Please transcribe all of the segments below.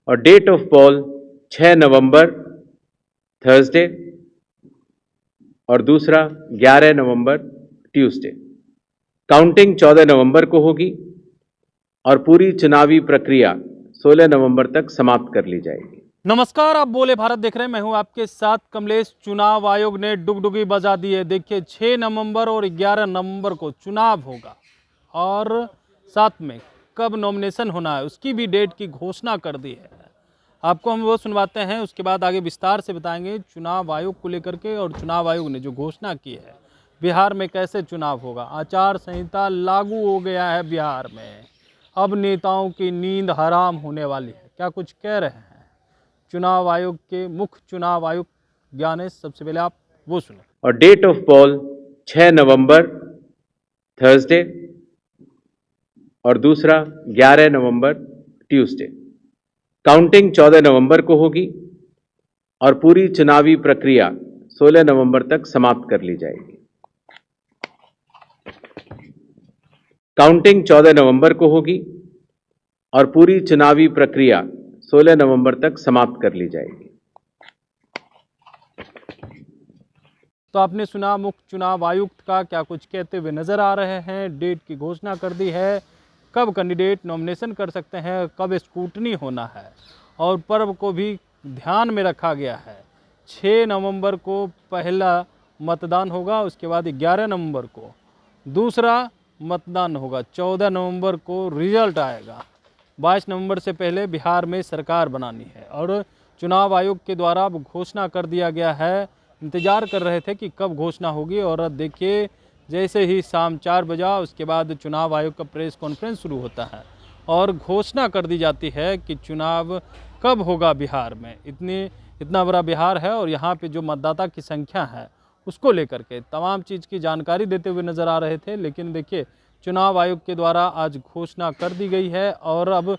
और date of poll 6 November Thursday और दूसरा 11 नवंबर ट्यूसडे। काउंटिंग 14 नवंबर को होगी और पूरी चुनावी प्रक्रिया 16 नवंबर तक समाप्त कर ली जाएगी। नमस्कार, आप बोले भारत देख रहे हैं। मैं हूं आपके साथ कमलेश। चुनाव आयोग ने डुगडुगी बजा दी है। देखिए 6 नवंबर और 11 नवंबर को चुनाव होगा और साथ में कब नॉमिनेशन होना है उसकी भी डेट की घोषणा कर दी है। आपको हम वो सुनवाते हैं, उसके बाद आगे विस्तार से बताएंगे चुनाव आयोग को लेकर के। और चुनाव आयोग ने जो घोषणा की है बिहार में कैसे चुनाव होगा। आचार संहिता लागू हो गया है बिहार में। अब नेताओं की नींद हराम होने वाली है, क्या कुछ कह रहे हैं चुनाव आयोग के मुख्य चुनाव आयुक्त ज्ञानेश। सबसे पहले आप वो सुने। और date of poll 6 November Thursday और दूसरा 11 नवंबर ट्यूसडे। काउंटिंग 14 नवंबर को होगी और पूरी चुनावी प्रक्रिया 16 नवंबर तक समाप्त कर ली जाएगी। काउंटिंग 14 नवंबर को होगी और पूरी चुनावी प्रक्रिया 16 नवंबर तक समाप्त कर ली जाएगी। तो आपने सुना मुख्य चुनाव आयुक्त का क्या कुछ कहते हुए नजर आ रहे हैं। डेट की घोषणा कर दी है, कब कैंडिडेट नॉमिनेशन कर सकते हैं, कब स्क्रूटनी होना है और पर्व को भी ध्यान में रखा गया है। 6 नवंबर को पहला मतदान होगा, उसके बाद 11 नवंबर को दूसरा मतदान होगा, 14 नवंबर को रिजल्ट आएगा। 22 नवंबर से पहले बिहार में सरकार बनानी है और चुनाव आयोग के द्वारा अब घोषणा कर दिया गया है। इंतज़ार कर रहे थे कि कब घोषणा होगी और देखिए जैसे ही शाम 4 बजा उसके बाद चुनाव आयोग का प्रेस कॉन्फ्रेंस शुरू होता है और घोषणा कर दी जाती है कि चुनाव कब होगा बिहार में। इतना बड़ा बिहार है और यहाँ पे जो मतदाता की संख्या है उसको लेकर के तमाम चीज़ की जानकारी देते हुए नज़र आ रहे थे। लेकिन देखिए चुनाव आयोग के द्वारा आज घोषणा कर दी गई है और अब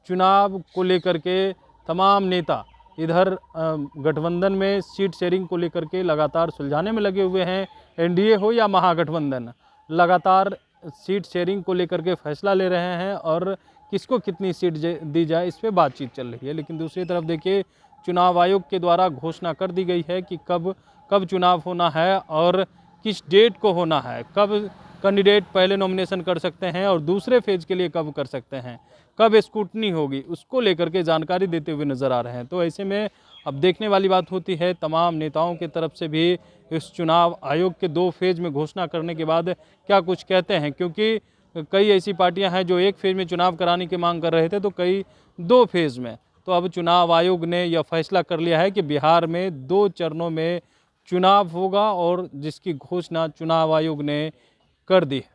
चुनाव को लेकर के तमाम नेता इधर गठबंधन में सीट शेयरिंग को लेकर के लगातार सुलझाने में लगे हुए हैं। एनडीए हो या महागठबंधन, लगातार सीट शेयरिंग को लेकर के फैसला ले रहे हैं और किसको कितनी सीट दी जाए इस पर बातचीत चल रही है। लेकिन दूसरी तरफ देखिए चुनाव आयोग के द्वारा घोषणा कर दी गई है कि कब चुनाव होना है और किस डेट को होना है, कब कैंडिडेट पहले नॉमिनेशन कर सकते हैं और दूसरे फेज के लिए कब कर सकते हैं, कब स्क्रूटनी होगी, उसको लेकर के जानकारी देते हुए नज़र आ रहे हैं। तो ऐसे में अब देखने वाली बात होती है तमाम नेताओं की तरफ से भी इस चुनाव आयोग के 2 फेज में घोषणा करने के बाद क्या कुछ कहते हैं। क्योंकि कई ऐसी पार्टियां हैं जो एक फेज में चुनाव कराने की मांग कर रहे थे तो कई 2 फेज में। तो अब चुनाव आयोग ने यह फैसला कर लिया है कि बिहार में 2 चरणों में चुनाव होगा और जिसकी घोषणा चुनाव आयोग ने कर दी है।